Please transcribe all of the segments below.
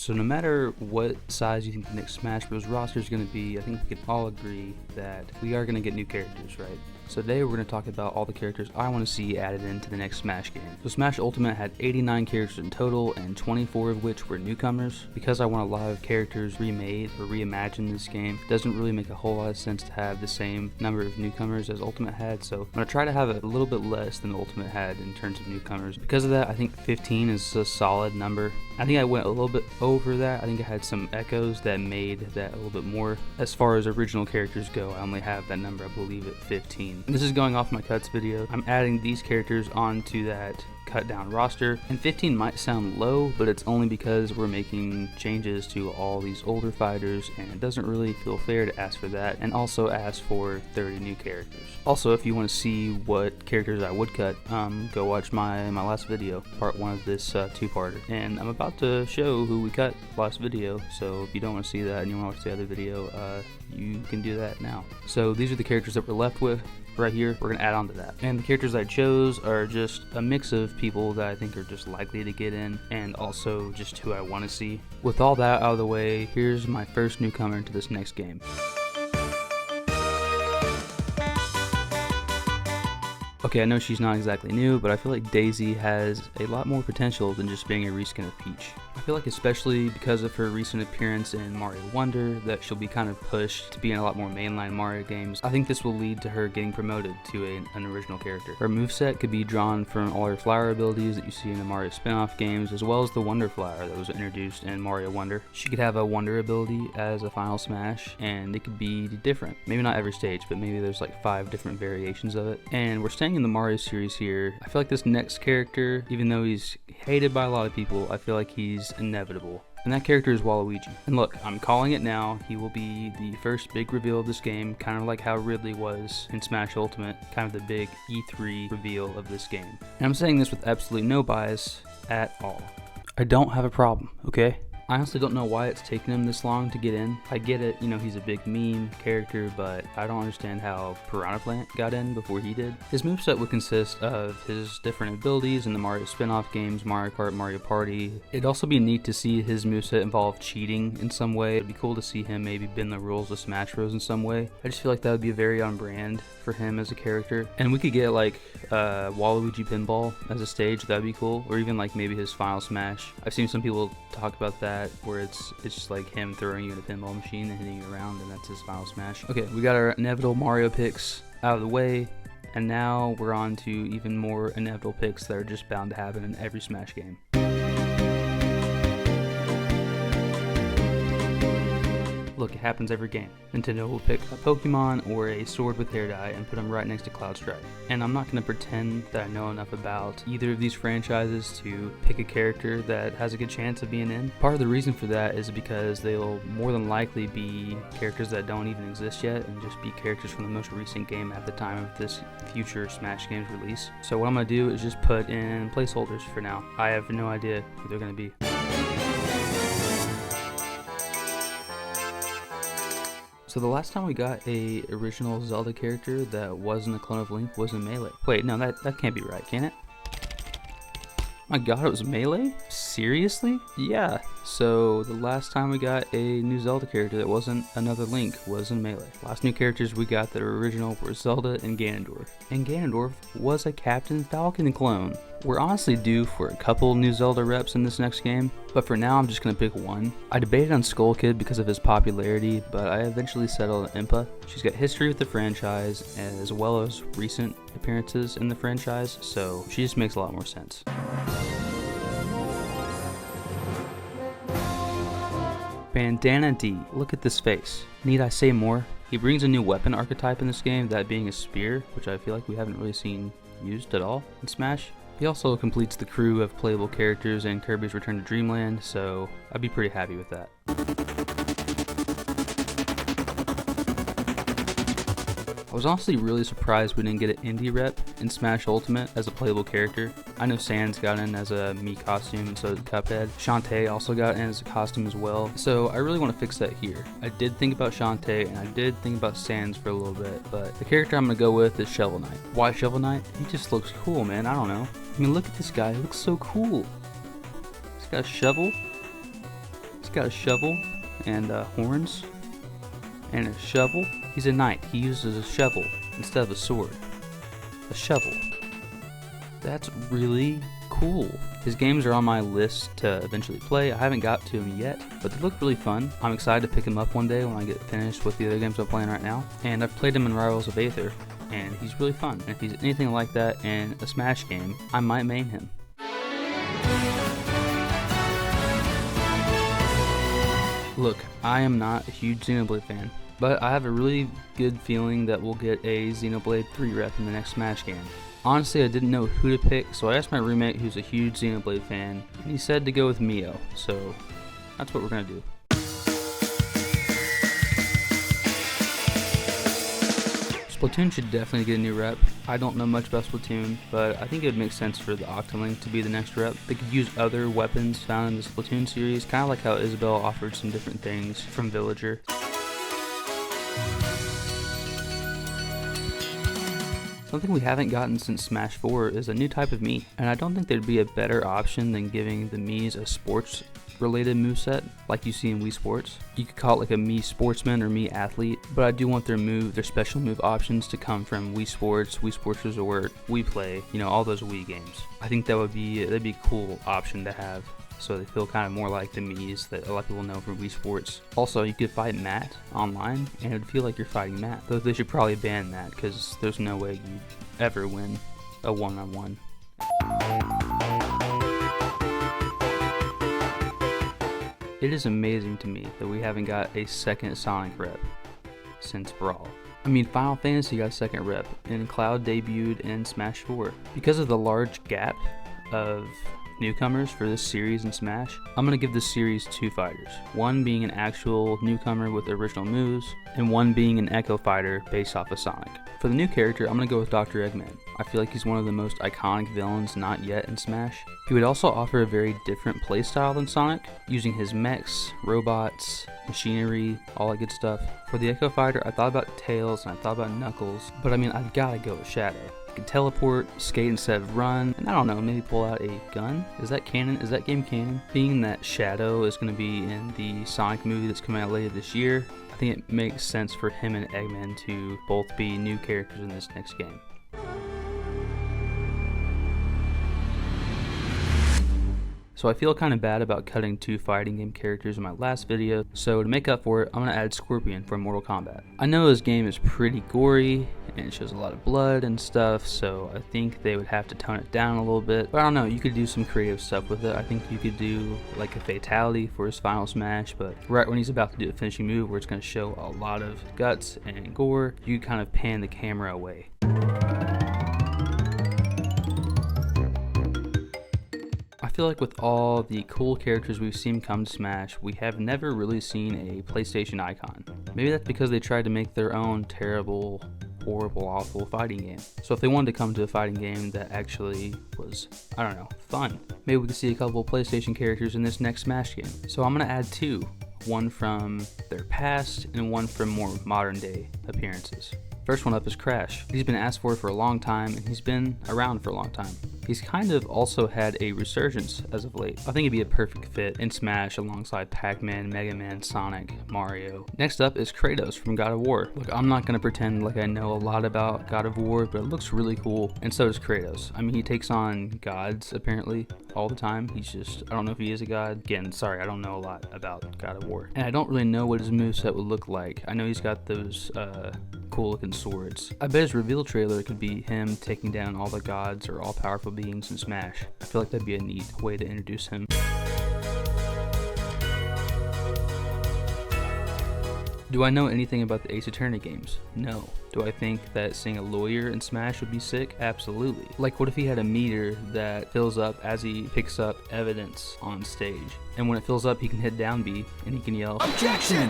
So no matter what size you think the next Smash Bros. Roster is going to be, I think we can all agree that we are going to get new characters, right? So today we're going to talk about all the characters I want to see added into the next Smash game. So Smash Ultimate had 89 characters in total, and 24 of which were newcomers. Because I want a lot of characters remade or reimagined this game, it doesn't really make a whole lot of sense to have the same number of newcomers as Ultimate had, so I'm going to try to have it a little bit less than Ultimate had in terms of newcomers. Because of that, I think 15 is a solid number. I think I went a little bit over that. I think I had some echoes that made that a little bit more. As far as original characters go, I only have that number, I believe, at 15. This is going off my cuts video. I'm adding these characters onto that cut down roster, and 15 might sound low, but it's only because we're making changes to all these older fighters, and it doesn't really feel fair to ask for that and also ask for 30 new characters. Also, if you want to see what characters I would cut, go watch my last video, part 1 of this two-parter, and I'm about to show who we cut last video, so if you don't want to see that and you want to watch the other video, you can do that now. So these are the characters that we're left with. Right here, we're going to add on to that. And the characters I chose are just a mix of people that I think are just likely to get in, and also just who I want to see. With all that out of the way, here's my first newcomer to this next game. Okay, I know she's not exactly new, but I feel like Daisy has a lot more potential than just being a reskin of Peach. I feel like especially because of her recent appearance in Mario Wonder, that she'll be kind of pushed to be in a lot more mainline Mario games. I think this will lead to her getting promoted to an original character. Her moveset could be drawn from all her flower abilities that you see in the Mario spin-off games, as well as the Wonder Flower that was introduced in Mario Wonder. She could have a Wonder ability as a final smash, and it could be different. Maybe not every stage, but maybe there's like 5 different variations of it. And we're staying in the Mario series here. I feel like this next character, even though he's hated by a lot of people, I feel like he's inevitable. And that character is Waluigi. And look, I'm calling it now. He will be the first big reveal of this game, kind of like how Ridley was in Smash Ultimate, kind of the big E3 reveal of this game. And I'm saying this with absolutely no bias at all. I don't have a problem, okay? I honestly don't know why it's taken him this long to get in. I get it, you know, he's a big meme character, but I don't understand how Piranha Plant got in before he did. His moveset would consist of his different abilities in the Mario spin-off games, Mario Kart, Mario Party. It'd also be neat to see his moveset involve cheating in some way. It'd be cool to see him maybe bend the rules of Smash Bros in some way. I just feel like that would be very on brand for him as a character. And we could get like Waluigi Pinball as a stage, that'd be cool. Or even like maybe his final smash. I've seen some people talk about that, where it's just like him throwing you in a pinball machine and hitting you around, and that's his final smash. Okay, we got our inevitable Mario picks out of the way, and now we're on to even more inevitable picks that are just bound to happen in every Smash game. Look, it happens every game. Nintendo will pick a Pokemon or a sword with hair dye and put them right next to Cloud Strife. And I'm not going to pretend that I know enough about either of these franchises to pick a character that has a good chance of being in. Part of the reason for that is because they'll more than likely be characters that don't even exist yet and just be characters from the most recent game at the time of this future Smash game's release. So what I'm going to do is just put in placeholders for now. I have no idea who they're going to be. So the last time we got a original Zelda character that wasn't a clone of Link was in Melee. Wait, no, that can't be right, can it? My god, it was Melee? Seriously? Yeah. So the last time we got a new Zelda character that wasn't another Link was in Melee. Last new characters we got that are original were Zelda and Ganondorf. And Ganondorf was a Captain Falcon clone. We're honestly due for a couple new Zelda reps in this next game, but for now I'm just gonna pick one. I debated on Skull Kid because of his popularity, but I eventually settled on Impa. She's got history with the franchise as well as recent appearances in the franchise, so she just makes a lot more sense. Bandana D. Look at this face. Need I say more? He brings a new weapon archetype in this game, that being a spear, which I feel like we haven't really seen used at all in Smash. He also completes the crew of playable characters in Kirby's Return to Dreamland, so I'd be pretty happy with that. I was honestly really surprised we didn't get an indie rep in Smash Ultimate as a playable character. I know Sans got in as a Mii costume, and so did Cuphead. Shantae also got in as a costume as well, so I really want to fix that here. I did think about Shantae, and I did think about Sans for a little bit, but the character I'm going to go with is Shovel Knight. Why Shovel Knight? He just looks cool, man. I don't know. I mean, look at this guy. He looks so cool. He's got a shovel. got a shovel and horns and a shovel. He's a knight. He uses a shovel instead of a sword. A shovel. That's really cool. His games are on my list to eventually play. I haven't got to them yet, but they look really fun. I'm excited to pick him up one day when I get finished with the other games I'm playing right now. And I've played him in Rivals of Aether, and he's really fun. And if he's anything like that in a Smash game, I might main him. Look, I am not a huge Xenoblade fan, but I have a really good feeling that we'll get a Xenoblade 3 rep in the next Smash game. Honestly, I didn't know who to pick, so I asked my roommate who's a huge Xenoblade fan, and he said to go with Mio, so that's what we're gonna do. Splatoon should definitely get a new rep. I don't know much about Splatoon, but I think it would make sense for the Octoling to be the next rep. They could use other weapons found in the Splatoon series, kind of like how Isabelle offered some different things from Villager. Something we haven't gotten since Smash 4 is a new type of Mii, and I don't think there'd be a better option than giving the Miis a sports-related moveset like you see in Wii Sports. You could call it like a Mii Sportsman or Mii Athlete, but I do want their special move options to come from Wii Sports, Wii Sports Resort, Wii Play, you know, all those Wii games. I think that'd be a cool option to have, so they feel kind of more like the Miis that a lot of people know from Wii Sports. Also, you could fight Matt online, and it would feel like you're fighting Matt. Though they should probably ban that, because there's no way you'd ever win a one-on-one. It is amazing to me that we haven't got a second Sonic rep since Brawl. I mean, Final Fantasy got a second rep, and Cloud debuted in Smash 4. Because of the large gap of newcomers for this series in Smash, I'm going to give this series 2 fighters. One being an actual newcomer with original moves, and one being an Echo fighter based off of Sonic. For the new character, I'm going to go with Dr. Eggman. I feel like he's one of the most iconic villains not yet in Smash. He would also offer a very different playstyle than Sonic, using his mechs, robots, machinery, all that good stuff. For the Echo fighter, I thought about Tails and I thought about Knuckles, but I mean, I've got to go with Shadow. Can teleport, skate instead of run, and I don't know, maybe pull out a gun? Is that canon? Is that game canon? Being that Shadow is going to be in the Sonic movie that's coming out later this year, I think it makes sense for him and Eggman to both be new characters in this next game. So I feel kind of bad about cutting 2 fighting game characters in my last video, so to make up for it, I'm going to add Scorpion from Mortal Kombat. I know this game is pretty gory, and it shows a lot of blood and stuff, so I think they would have to tone it down a little bit. But I don't know, you could do some creative stuff with it. I think you could do like a fatality for his final smash, but right when he's about to do a finishing move where it's going to show a lot of guts and gore, you kind of pan the camera away. I feel like with all the cool characters we've seen come to Smash, we have never really seen a PlayStation icon. Maybe that's because they tried to make their own terrible, horrible, awful fighting game. So if they wanted to come to a fighting game that actually was, I don't know, fun, maybe we could see a couple of PlayStation characters in this next Smash game. So I'm going to add 2, one from their past and one from more modern day appearances. First one up is Crash. He's been asked for a long time, and he's been around for a long time. He's kind of also had a resurgence as of late. I think he'd be a perfect fit in Smash alongside Pac-Man, Mega Man, Sonic, Mario. Next up is Kratos from God of War. Look, I'm not going to pretend like I know a lot about God of War, but it looks really cool, and so does Kratos. I mean, he takes on gods, apparently, all the time. He's just, I don't know if he is a god. Again, sorry, I don't know a lot about God of War. And I don't really know what his moveset would look like. I know he's got those, cool looking swords. I bet his reveal trailer could be him taking down all the gods or all powerful beings in Smash. I feel like that'd be a neat way to introduce him. Do I know anything about the Ace Attorney games? No. Do I think that seeing a lawyer in Smash would be sick? Absolutely. Like, what if he had a meter that fills up as he picks up evidence on stage? And when it fills up, he can hit down B and he can yell, "Objection!"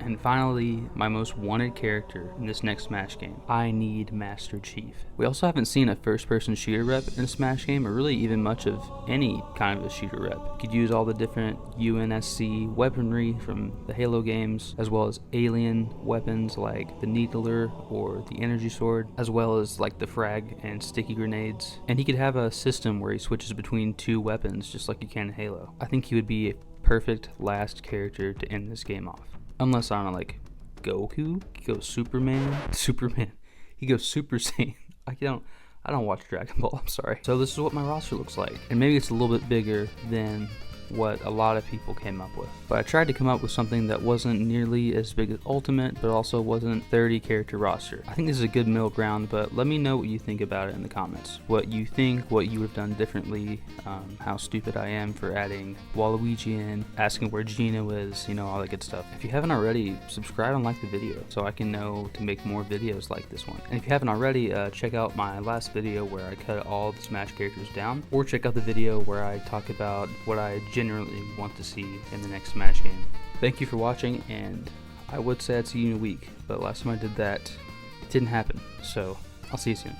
And And finally, my most wanted character in this next Smash game. I need Master Chief. We also haven't seen a first-person shooter rep in a Smash game, or really even much of any kind of a shooter rep. You could use all the different UNSC weaponry from the Halo games, as well as alien weapons like the Needler or the Energy Sword, as well as like the frag and sticky grenades. And he could have a system where he switches between two weapons just like you can in Halo. I think he would be a perfect last character to end this game off. Unless, I don't know, like Goku, he goes Superman, he goes Super Saiyan. I don't watch Dragon Ball, I'm sorry. So this is what my roster looks like. And maybe it's a little bit bigger than what a lot of people came up with. But I tried to come up with something that wasn't nearly as big as Ultimate, but also wasn't 30 character roster. I think this is a good middle ground, but let me know what you think about it in the comments. What you think, what you would have done differently, how stupid I am for adding Waluigi in, asking where Gino is, you know, all that good stuff. If you haven't already, subscribe and like the video so I can know to make more videos like this one. And if you haven't already, check out my last video where I cut all the Smash characters down, or check out the video where I talk about what I generally want to see in the next Smash game. Thank you for watching, and I would say I'd see you in a week, but last time I did that, it didn't happen, so I'll see you soon.